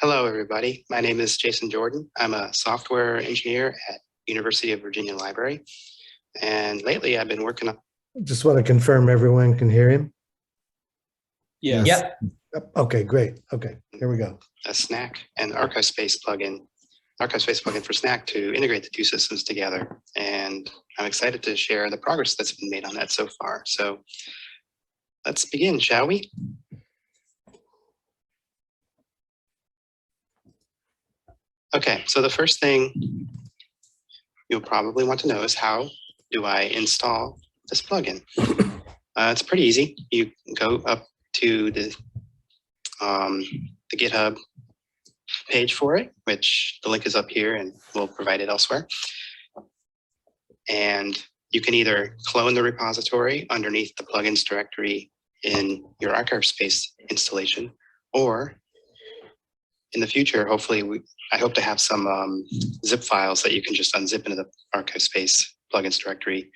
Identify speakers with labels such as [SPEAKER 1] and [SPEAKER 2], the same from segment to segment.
[SPEAKER 1] Hello, everybody. My name is Jason Jordan. I'm a software engineer at University of Virginia Library. And lately I've been working on...
[SPEAKER 2] Just want to confirm everyone can hear him.
[SPEAKER 3] Yes.
[SPEAKER 2] Yep. Okay, great. Okay, here we go.
[SPEAKER 1] a SNAC and ArchivesSpace plugin for SNAC to integrate the two systems together. And I'm excited to share the progress that's been made on that so far. So let's begin, shall we? Okay, so the first thing you'll probably want to know is how do I install this plugin? It's pretty easy. You go up to the GitHub page for it, which the link is up here and we'll provide it elsewhere. And you can either clone the repository underneath the plugins directory in your ArchivesSpace installation, or in the future, hopefully, I hope to have some zip files that you can just unzip into the ArchivesSpace plugins directory.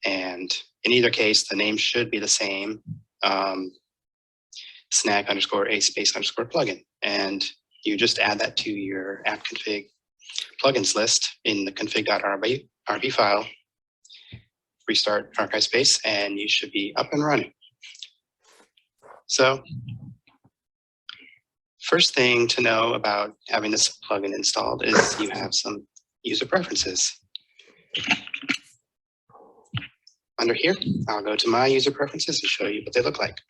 [SPEAKER 1] And in either case, the name should be the same, SNAC_ASpace_plugin. And you just add that to your app config plugins list in the config.rb file, restart ArchivesSpace, and you should be up and running. So first thing to know about having this plugin installed is you have some user preferences. Under here, I'll go to my user preferences and show you what they look like.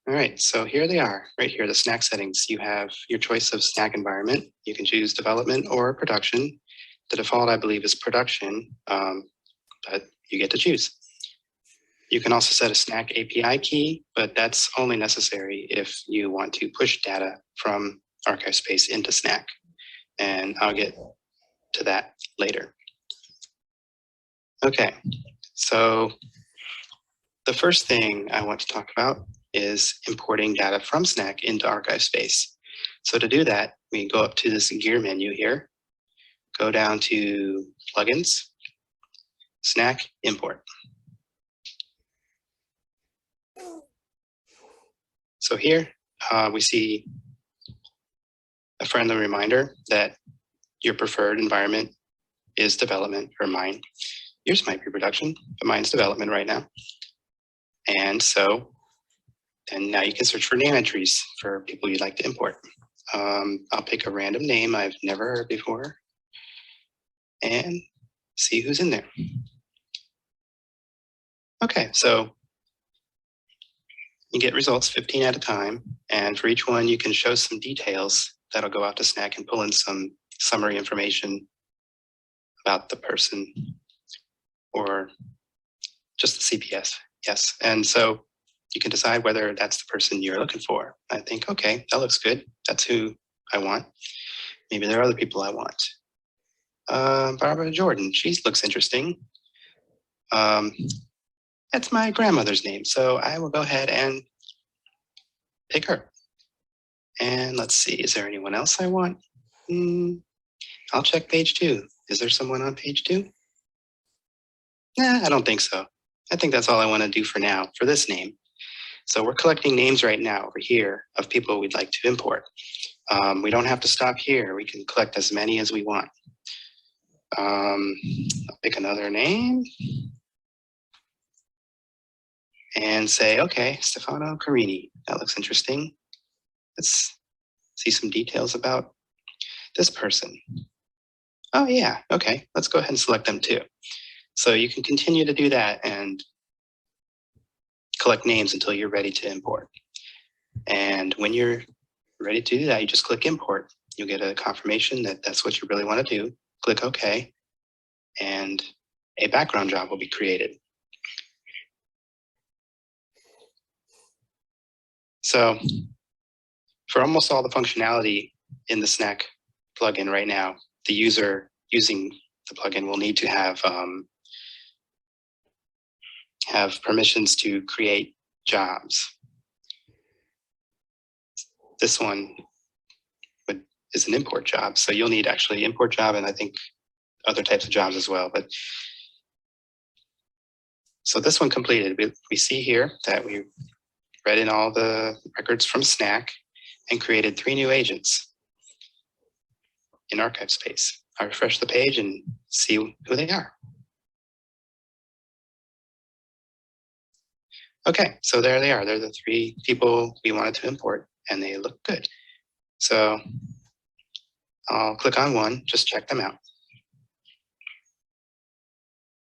[SPEAKER 1] All right, so here they are, right here, the SNAC settings. You have your choice of SNAC environment. You can choose development or production. The default, I believe, is production, but you get to choose. You can also set a SNAC API key, but that's only necessary if you want to push data from ArchivesSpace into SNAC. And I'll get to that later. Okay, so the first thing I want to talk about is importing data from SNAC into ArchivesSpace. So to do that, we go up to this gear menu here, go down to plugins, SNAC import. So here we see a friendly reminder that your preferred environment is development, or mine. Yours might be production, but mine's development right now. And so, and now you can search for name entries for people you'd like to import. I'll pick a random name I've never heard before and see who's in there. Okay, so you get results 15 at a time, and for each one you can show some details that'll go out to SNAC and pull in some summary information about the person or just the CPS. Yes, and so you can decide whether that's the person you're looking for. I think, okay, that looks good. That's who I want. Maybe there are other people I want. Barbara Jordan, she looks interesting. That's my grandmother's name, so I will go ahead and pick her. And let's see, is there anyone else I want? I'll check page 2. Is there someone on page 2? Nah, I don't think so. I think that's all I want to do for now, for this name. So we're collecting names right now over here of people we'd like to import. We don't have to stop here. We can collect as many as we want. I'll pick another name and say, okay, Stefano Carini. That looks interesting. Let's see some details about this person. Oh yeah, okay, let's go ahead and select them too. So you can continue to do that and collect names until you're ready to import. And when you're ready to do that, you just click import. You'll get a confirmation that that's what you really want to do. Click OK, and a background job will be created. So for almost all the functionality in the SNAC plugin right now, the user using the plugin will need to have permissions to create jobs. This one is an import job, so you'll need actually import job and I think other types of jobs as well. But So this one completed. We see here that we read in all the records from SNAC and created 3 new agents in ArchivesSpace. I refresh the page and see who they are. Okay, so there they are. They're the 3 people we wanted to import, and they look good. So I'll click on one, just check them out.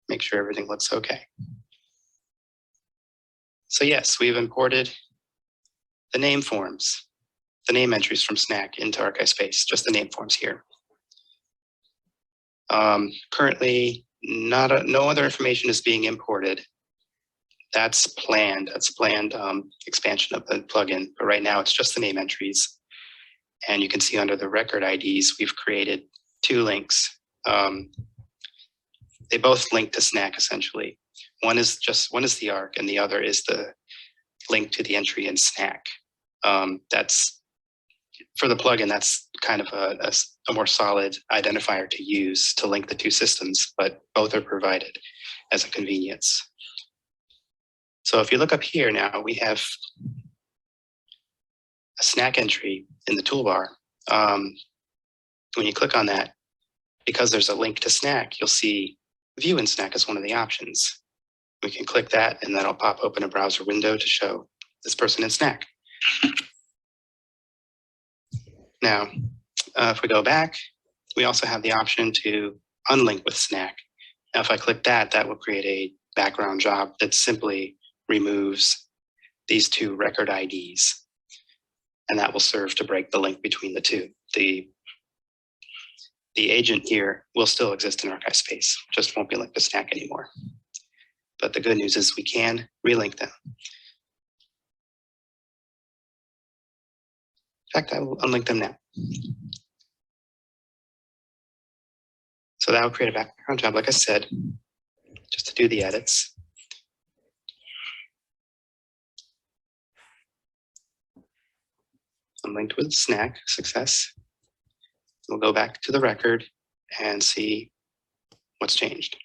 [SPEAKER 1] Make sure everything looks okay. So yes, we've imported the name forms, the name entries from SNAC into ArchivesSpace, just the name forms here. Currently, no other information is being imported. That's planned. That's planned expansion of the plugin. But right now, it's just the name entries. And you can see under the record IDs, we've created 2 links. They both link to SNAC essentially. One is the ARC, and the other is the link to the entry in SNAC. That's for the plugin. That's kind of a more solid identifier to use to link the 2 systems, but both are provided as a convenience. So if you look up here now, we have a SNAC entry in the toolbar. When you click on that, because there's a link to SNAC, you'll see View in SNAC as one of the options. We can click that, and that'll pop open a browser window to show this person in SNAC. Now, if we go back, we also have the option to unlink with SNAC. Now, if I click that, that will create a background job that simply removes these 2 record IDs. And that will serve to break the link between the 2. The agent here will still exist in ArchivesSpace, just won't be linked to SNAC anymore. But the good news is we can relink them. In fact, I will unlink them now. So that will create a background job, like I said, just to do the edits. Unlinked with SNAC, success. We'll go back to the record and see what's changed.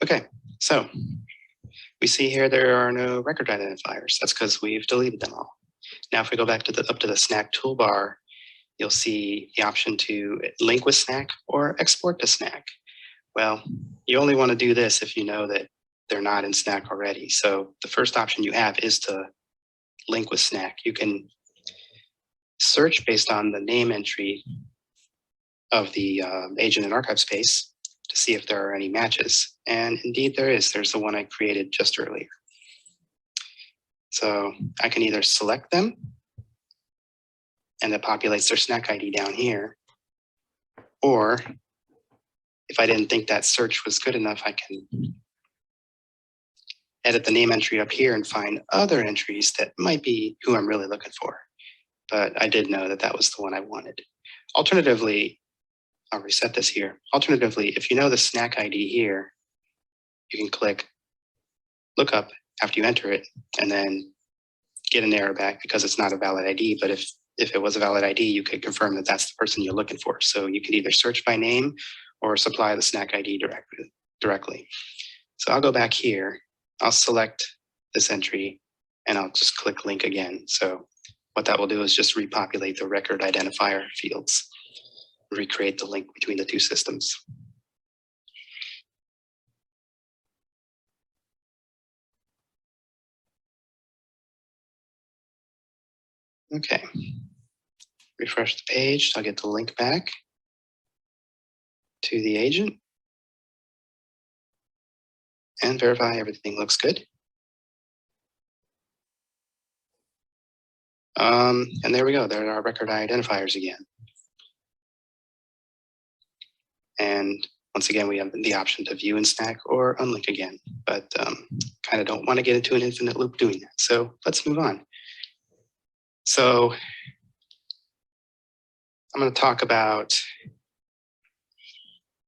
[SPEAKER 1] Okay, so we see here there are no record identifiers. That's because we've deleted them all. Now, if we go back to up to the SNAC toolbar, you'll see the option to link with SNAC or export to SNAC. Well, you only want to do this if you know that they're not in SNAC already. So the first option you have is to link with SNAC. You can search based on the name entry of the agent in ArchivesSpace to see if there are any matches. And indeed there is. There's the one I created just earlier. So I can either select them, and it populates their SNAC ID down here, or if I didn't think that search was good enough, I can edit the name entry up here and find other entries that might be who I'm really looking for. But I did know that that was the one I wanted. Alternatively, I'll reset this here. Alternatively, if you know the SNAC ID here, you can click look up after you enter it and then get an error back because it's not a valid ID. But if it was a valid ID, you could confirm that that's the person you're looking for. So you can either search by name or supply the SNAC ID directly. So I'll go back here. I'll select this entry and I'll just click link again. So what that will do is just repopulate the record identifier fields, recreate the link between the 2 systems. Okay, refresh the page. I'll get the link back to the agent and verify everything looks good. And there we go. There are our record identifiers again. And once again, we have the option to view in SNAC or unlink again, but kind of don't want to get into an infinite loop doing that. So let's move on. So I'm going to talk about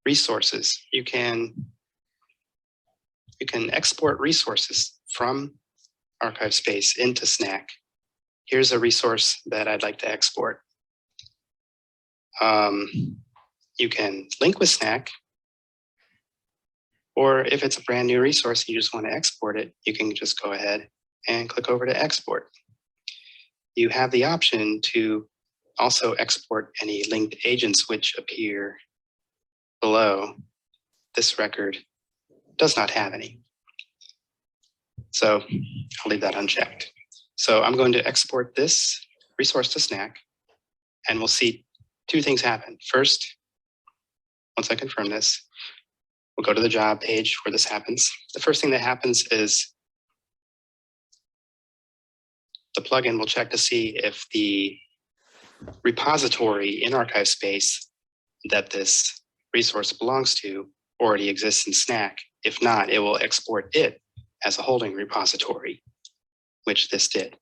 [SPEAKER 1] resources. You can export resources from ArchivesSpace into SNAC. Here's a resource that I'd like to export. You can link with SNAC, or if it's a brand new resource and you just want to export it, you can just go ahead and click over to export. You have the option to also export any linked agents which appear below. This record does not have any. So I'll leave that unchecked. So I'm going to export this resource to SNAC, and we'll see two things happen. First, once I confirm this, we'll go to the job page where this happens. The first thing that happens is the plugin will check to see if the repository in ArchivesSpace that this resource belongs to already exists in SNAC. If not, it will export it as a holding repository, which this did.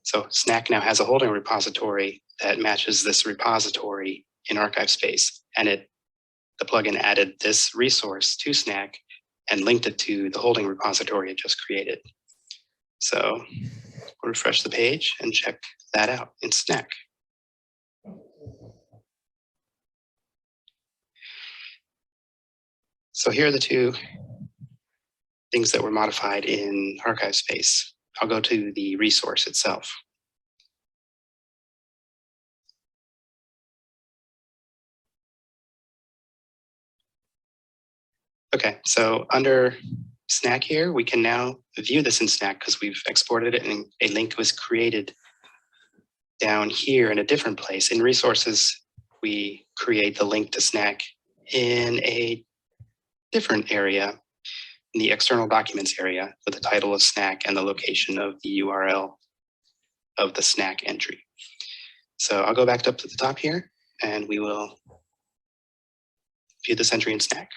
[SPEAKER 1] So SNAC now has a holding repository that matches this repository in ArchivesSpace, and the plugin added this resource to SNAC and linked it to the holding repository it just created. So we'll refresh the page and check that out in SNAC. So here are the two things that were modified in ArchivesSpace. I'll go to the resource itself. Okay, so under SNAC here, we can now view this in SNAC because we've exported it and a link was created down here in a different place. In resources, we create the link to SNAC in a different area, in the external documents area, with the title of SNAC and the location of the URL of the SNAC entry. So I'll go back up to the top here and we will view this entry in SNAC.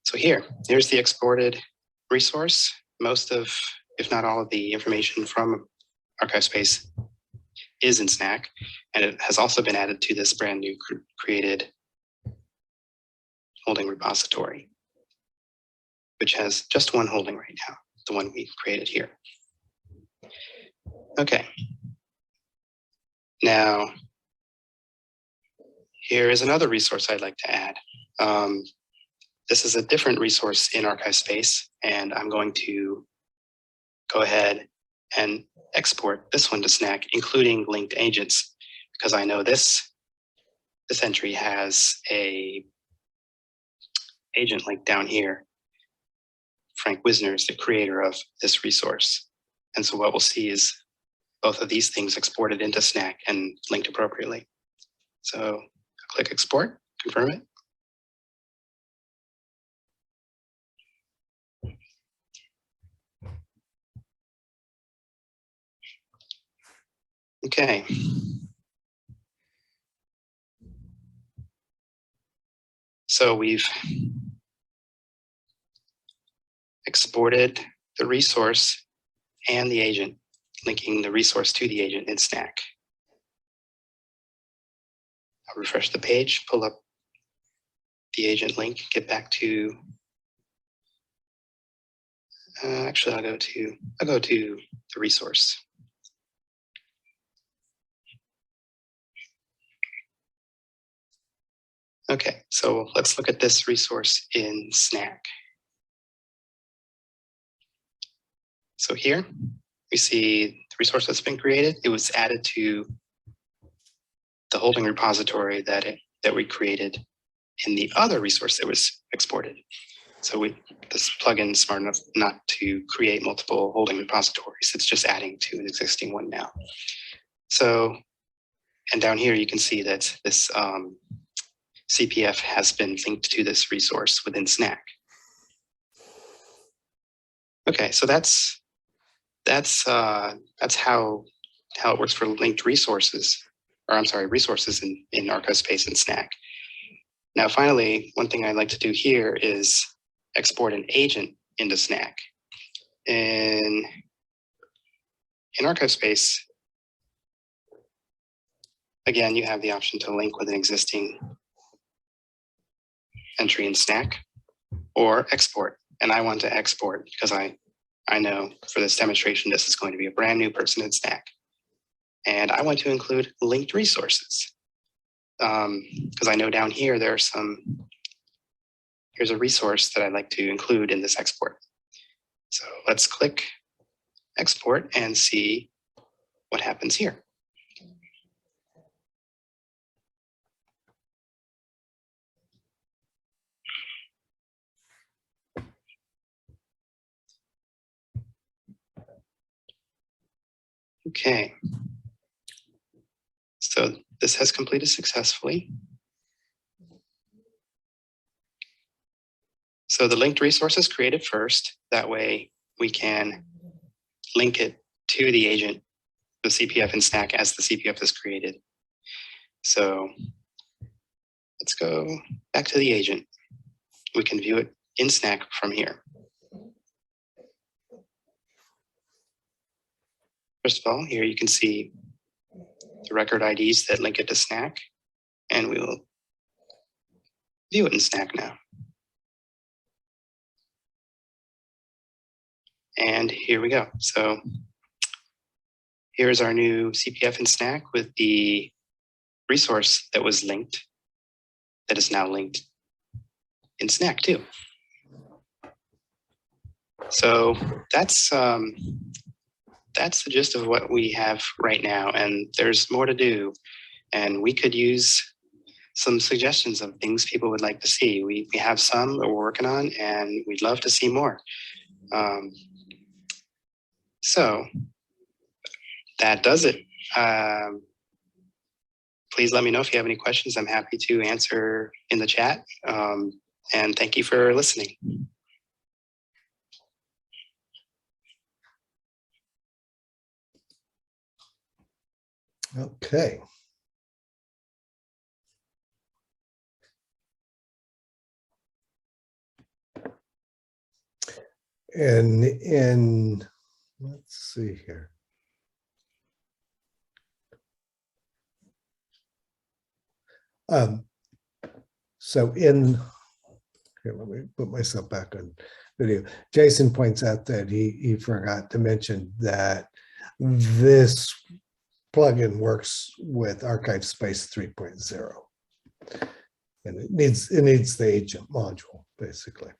[SPEAKER 1] So here's the exported resource. Most of, if not all of the information from ArchivesSpace is in SNAC, and it has also been added to this brand new created holding repository, which has just one holding right now, the one we created here. Okay. Now, here is another resource I'd like to add. This is a different resource in ArchivesSpace, and I'm going to go ahead and export this one to SNAC, including linked agents, because I know this entry has a agent link down here. Frank Wisner is the creator of this resource. And so what we'll see is both of these things exported into SNAC and linked appropriately. So click export, confirm it. Okay. So we've exported the resource and the agent, linking the resource to the agent in SNAC. I'll refresh the page, pull up the agent link, get back to, actually I'll go to the resource. Okay, so let's look at this resource in SNAC. So here we see the resource that's been created. It was added to the holding repository that we created in the other resource that was exported. So this plugin is smart enough not to create multiple holding repositories. It's just adding to an existing one now. So, and down here you can see that this CPF has been linked to this resource within SNAC. Okay, so that's how it works for linked resources, or I'm sorry, resources in ArchivesSpace and SNAC. Now, finally, one thing I'd like to do here is export an agent into SNAC. In ArchivesSpace, again, you have the option to link with an existing entry in SNAC or export. And I want to export because I know for this demonstration, this is going to be a brand new person in SNAC. And I want to include linked resources. because I know down here here's a resource that I'd like to include in this export. So let's click export and see what happens here. Okay. So this has completed successfully. So the linked resource is created first. That way we can link it to the agent, the CPF in SNAC as the CPF is created. So let's go back to the agent. We can view it in SNAC from here. First of all, here you can see the record IDs that link it to SNAC, and we will view it in SNAC now. And here we go. So here's our new CPF in SNAC with the resource that was linked, that is now linked in SNAC too. So that's the gist of what we have right now, and there's more to do. And we could use some suggestions of things people would like to see. We have some that we're working on, and we'd love to see more. So that does it. Please let me know if you have any questions. I'm happy to answer in the chat. And thank you for listening.
[SPEAKER 2] Okay. And let's see here. So here, let me put myself back on video. Jason points out that he forgot to mention that this plugin works with ArchivesSpace 3.0, and it needs the agent module basically.